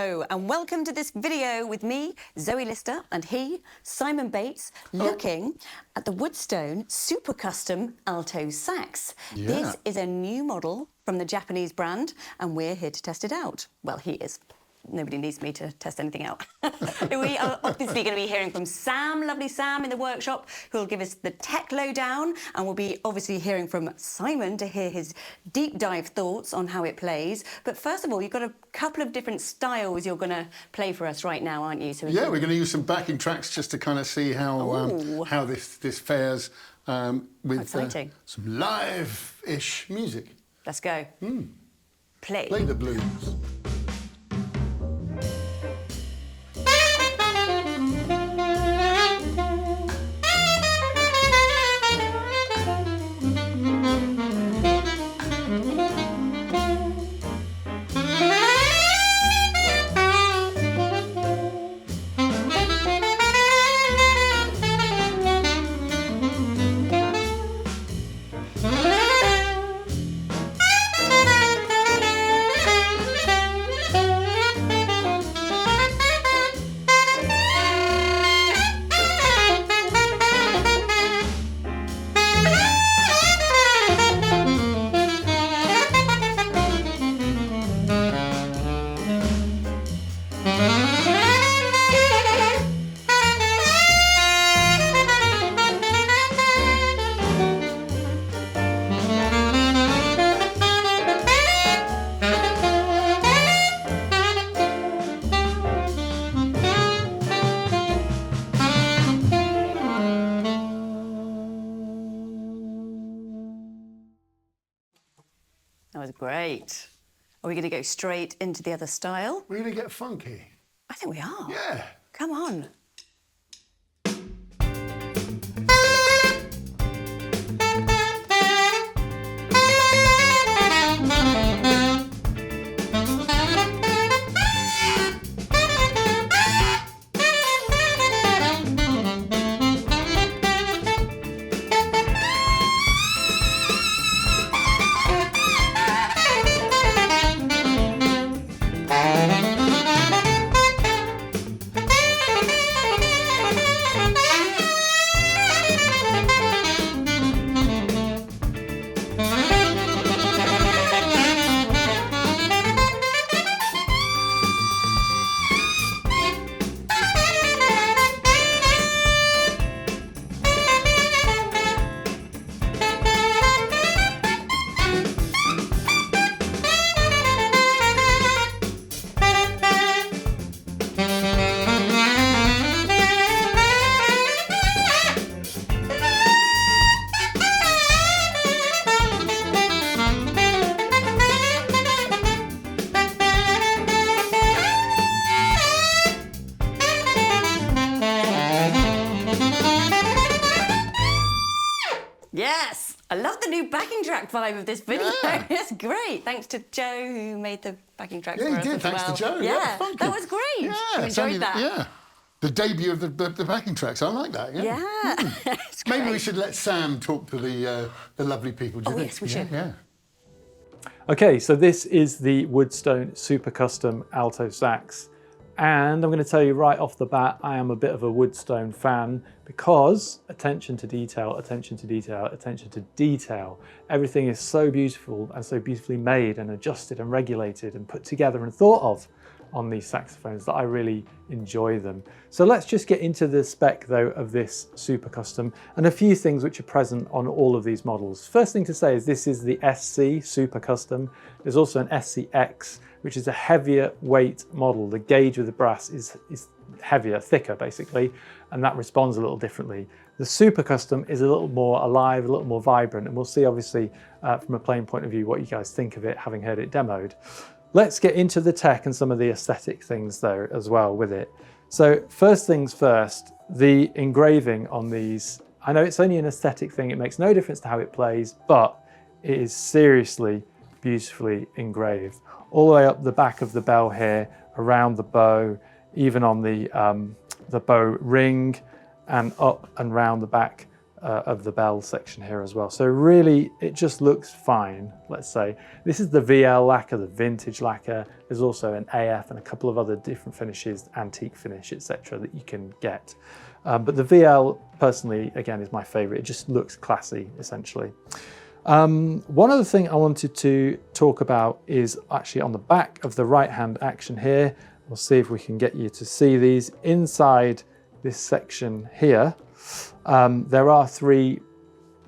Hello and welcome to this video with me, Zoe Lister, and Simon Bates, looking at the Woodstone Super Custom Alto Sax. Yeah. This is a new model from the Japanese brand and we're here to test it out. Well, he is. Nobody needs me to test anything out. We are obviously going to be hearing from Sam, lovely Sam in the workshop, who will give us the tech lowdown, and we'll be obviously hearing from Simon to hear his deep dive thoughts on how it plays. But first of all, you've got a couple of different styles you're going to play for us right now, aren't you? So yeah, we're going to use some backing tracks just to kind of see how this fares with some live-ish music. Let's go. Play. Play the blues. That was great. Are we going to go straight into the other style? We're going to get funky. I think we are. Yeah. Come on. Yes, I love the new backing track vibe of this video. Yeah. It's great. Thanks to Joe who made the backing tracks for us. Yeah, he did. Thanks to Joe. Yeah, that was great. Yeah, you enjoyed that. Yeah, the debut of the backing tracks. I like that. Yeah. Yeah. Maybe we should let Sam talk to the lovely people. Do you think? Yes, we should. Yeah. Okay, so this is the Woodstone Super Custom Alto Sax. And I'm going to tell you right off the bat, I am a bit of a Woodstone fan because attention to detail, attention to detail, attention to detail. Everything is so beautiful and so beautifully made and adjusted and regulated and put together and thought of on these saxophones that I really enjoy them. So let's just get into the spec though of this Super Custom and a few things which are present on all of these models. First thing to say is this is the SC Super Custom. There's also an SCX, which is a heavier weight model. The gauge of the brass is heavier, thicker basically, and that responds a little differently. The Super Custom is a little more alive, a little more vibrant, and we'll see obviously from a playing point of view what you guys think of it, having heard it demoed. Let's get into the tech and some of the aesthetic things though as well with it. So first things first, the engraving on these, I know it's only an aesthetic thing, it makes no difference to how it plays, but it is seriously beautifully engraved. All the way up the back of the bell here, around the bow, even on the bow ring, and up and round the back of the bell section here as well. So really, it just looks fine, let's say. This is the VL lacquer, the vintage lacquer. There's also an AF and a couple of other different finishes, antique finish, etc., that you can get. But the VL, personally, again, is my favorite. It just looks classy, essentially. One other thing I wanted to talk about is actually on the back of the right-hand action here. We'll see if we can get you to see these. Inside this section here, there are 3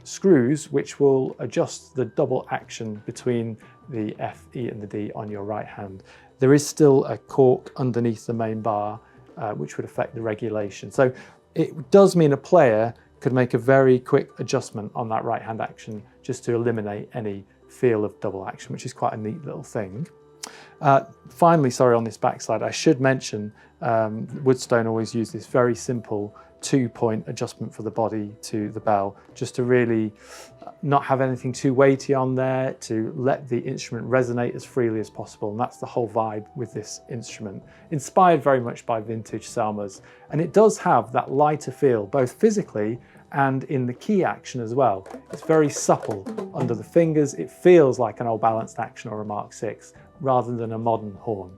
screws which will adjust the double action between the F, E and the D on your right hand. There is still a cork underneath the main bar which would affect the regulation. So it does mean a player could make a very quick adjustment on that right hand action just to eliminate any feel of double action, which is quite a neat little thing. Finally, sorry, on this backside, I should mention Woodstone always use this very simple 2-point adjustment for the body to the bell, just to really not have anything too weighty on there, to let the instrument resonate as freely as possible. And that's the whole vibe with this instrument, inspired very much by vintage Selmers. And it does have that lighter feel, both physically and in the key action as well. It's very supple under the fingers. It feels like an old balanced action or a Mark VI rather than a modern horn.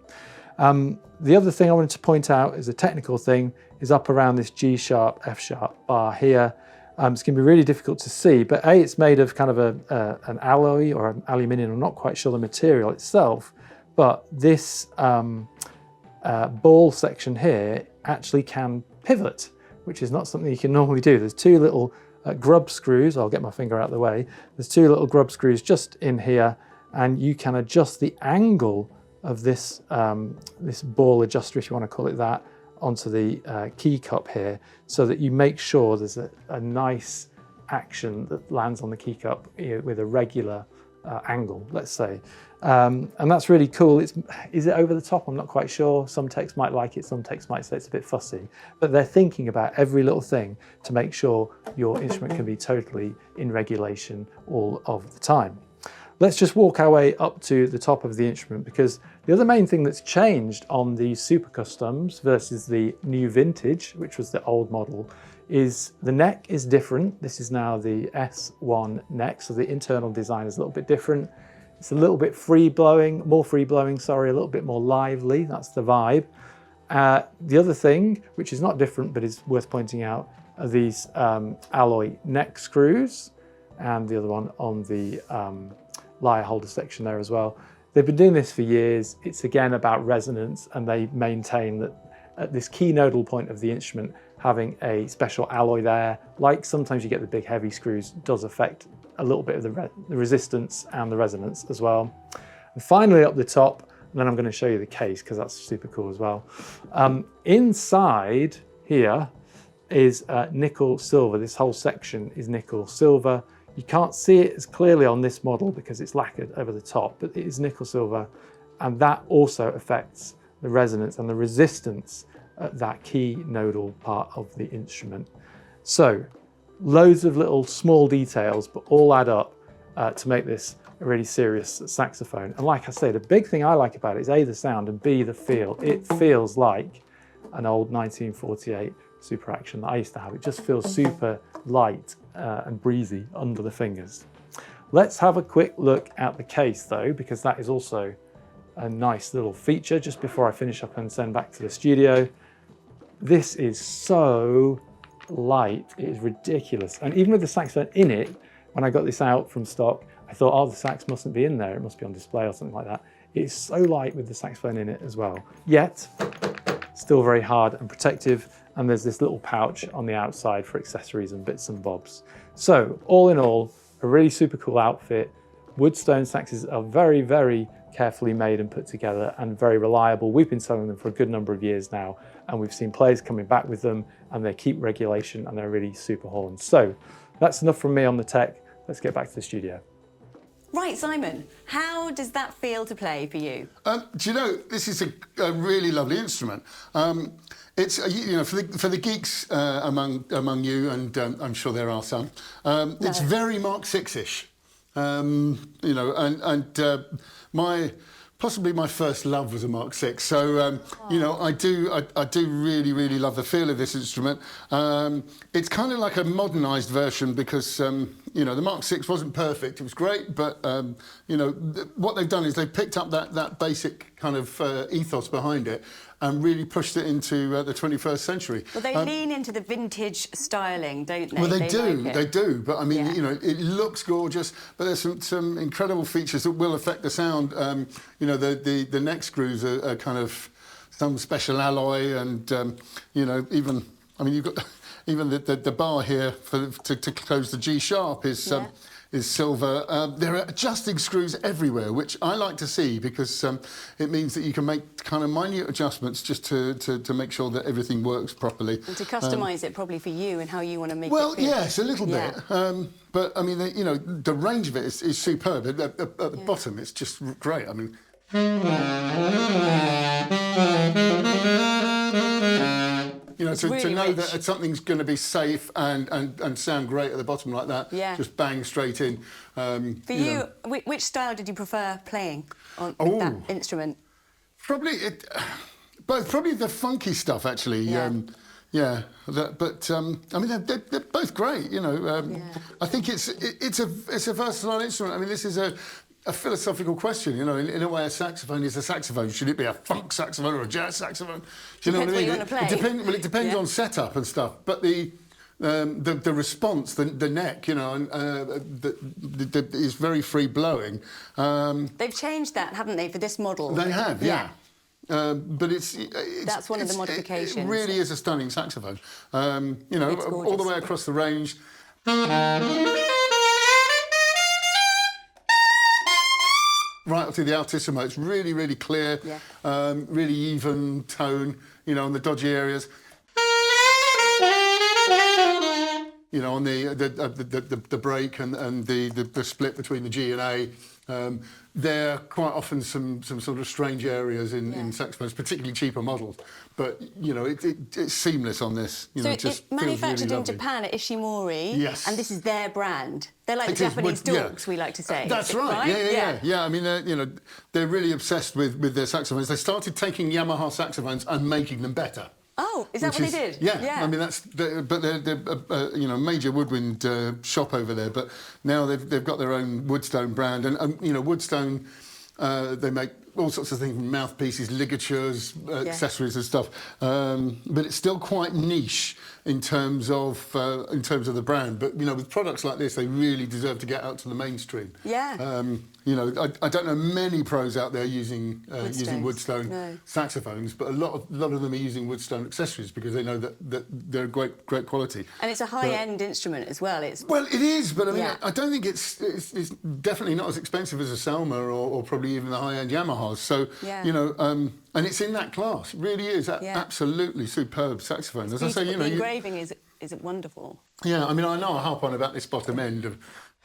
The other thing I wanted to point out is a technical thing, is up around this G sharp, F sharp bar here. It's going to be really difficult to see, but A, it's made of kind of an alloy or an aluminium. I'm not quite sure the material itself, but this ball section here actually can pivot, which is not something you can normally do. There's 2 little grub screws. I'll get my finger out of the way. There's 2 little grub screws just in here, and you can adjust the angle of this, this ball adjuster, if you want to call it that, onto the key cup here, so that you make sure there's a nice action that lands on the key cup with a regular angle, let's say. And that's really cool. Is it over the top? I'm not quite sure. Some techs might like it, some techs might say it's a bit fussy, but they're thinking about every little thing to make sure your instrument can be totally in regulation all of the time. Let's just walk our way up to the top of the instrument, because the other main thing that's changed on the Super Customs versus the new vintage, which was the old model, is the neck is different. This is now the S1 neck, so the internal design is a little bit different. It's a little bit more free blowing, sorry, a little bit more lively. That's the vibe. The other thing, which is not different but is worth pointing out, are these alloy neck screws, and the other one on the lyre holder section there as well. They've been doing this for years. It's again about resonance, and they maintain that at this key nodal point of the instrument, having a special alloy there, like sometimes you get the big heavy screws, does affect a little bit of the resistance and the resonance as well. And finally up the top, and then I'm going to show you the case because that's super cool as well. Inside here is nickel silver. This whole section is nickel silver. You can't see it as clearly on this model because it's lacquered over the top, but it is nickel silver, and that also affects the resonance and the resistance at that key nodal part of the instrument. So loads of little small details, but all add up to make this a really serious saxophone. And like I say, the big thing I like about it is A, the sound, and B, the feel. It feels like an old 1948 Super Action that I used to have. It just feels super light and breezy under the fingers. Let's have a quick look at the case though, because that is also a nice little feature just before I finish up and send back to the studio. This is so light, it is ridiculous. And even with the saxophone in it, when I got this out from stock, I thought, oh, the sax mustn't be in there, it must be on display or something like that. It's so light with the saxophone in it as well. Yet, still very hard and protective, and there's this little pouch on the outside for accessories and bits and bobs. So, all in all, a really super cool outfit. Woodstone saxes are very, very carefully made and put together and very reliable. We've been selling them for a good number of years now, and we've seen players coming back with them, and they keep regulation and they're really super horns. So, that's enough from me on the tech. Let's get back to the studio. Right, Simon, how does that feel to play for you? Do you know, this is a really lovely instrument. It's, you know, for the geeks among you, and I'm sure there are some, it's very Mark VI-ish. You know, and possibly my first love was a Mark VI. So, you know, I do really love the feel of this instrument. It's kind of like a modernised version because, you know, the Mark VI wasn't perfect. It was great, but, you know, what they've done is they've picked up that basic kind of ethos behind it and really pushed it into the 21st century. Well, they lean into the vintage styling, don't they? Well, they do. But I mean, Yeah. you know, it looks gorgeous. But there's some incredible features that will affect the sound. You know, the neck screws are kind of some special alloy, and you know, even I mean, you've got even the bar here to close the G sharp is silver. There are adjusting screws everywhere, which I like to see because it means that you can make kind of minute adjustments just to make sure that everything works properly. And to customise it probably for you and how you want to make it Well, feel. yes, a little bit. But I mean, you know, the range of it is superb. At the bottom, it's just great. I mean. You know, to really know rich. that something's going to be safe and sound great at the bottom like that, just bang straight in. For you, which style did you prefer playing on with that instrument? Probably probably the funky stuff, actually. Yeah. But I mean, they're both great. You know, I think it's a versatile instrument. I mean, this is a philosophical question, you know. In a way, a saxophone is a saxophone. Should it be a funk saxophone or a jazz saxophone? Do you know what I mean? Depends what you want to play. It depends on setup and stuff. But the response, the neck, you know, is very free blowing. They've changed that, haven't they, for this model? They have, yeah. But that's one of the modifications. It really is a stunning saxophone. You know, all the way across the range. Right up to the altissimo, it's really clear, really even tone, you know, on the dodgy areas. You know, on the break and the split between the G and A, there are quite often some sort of strange areas in saxophones, particularly cheaper models. But you know, it's seamless on this. You know, it just manufactured really in Japan at Ishimori. Yes. And this is their brand. They're like the Japanese dogs, we like to say. That's right. Yeah. I mean, you know, they're really obsessed with their saxophones. They started taking Yamaha saxophones and making them better. Oh, is that what they did? Yeah. I mean, but they're you know, major woodwind shop over there. But now they've got their own Woodstone brand, and you know, Woodstone, they make all sorts of things, mouthpieces, ligatures, accessories and stuff. But it's still quite niche in terms of the brand. But you know, with products like this, they really deserve to get out to the mainstream. Yeah. You know, I don't know many pros out there using Woodstone saxophones, but a lot of them are using Woodstone accessories because they know that they're great quality. And it's a high-end instrument as well. Well, it is, but I mean, I don't think it's definitely not as expensive as a Selma or probably even the high-end Yamahas. So you know, and it's in that class. It really is absolutely superb saxophone. As I say, you know, the engraving is wonderful. Yeah, I mean, I know I harp on about this bottom end of.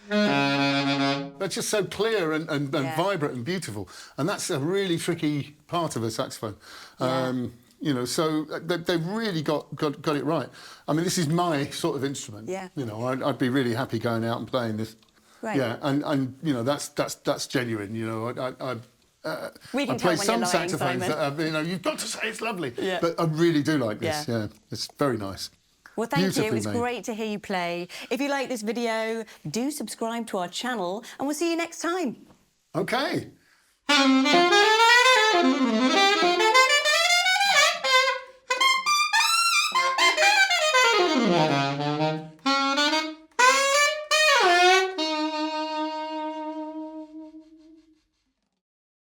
That's just so clear and vibrant and beautiful, and that's a really tricky part of a saxophone. You know, so they've really got it right. I mean, this is my sort of instrument. Yeah. You know, I'd be really happy going out and playing this. Right. Yeah, and you know, that's genuine. You know, We can I tell play when some you're lying, saxophones Simon. that you know, you've got to say it's lovely. Yeah. But I really do like this. Yeah, it's very nice. Well, thank you. It Beautifully was made. great to hear you play. If you like this video, do subscribe to our channel, and we'll see you next time. Okay.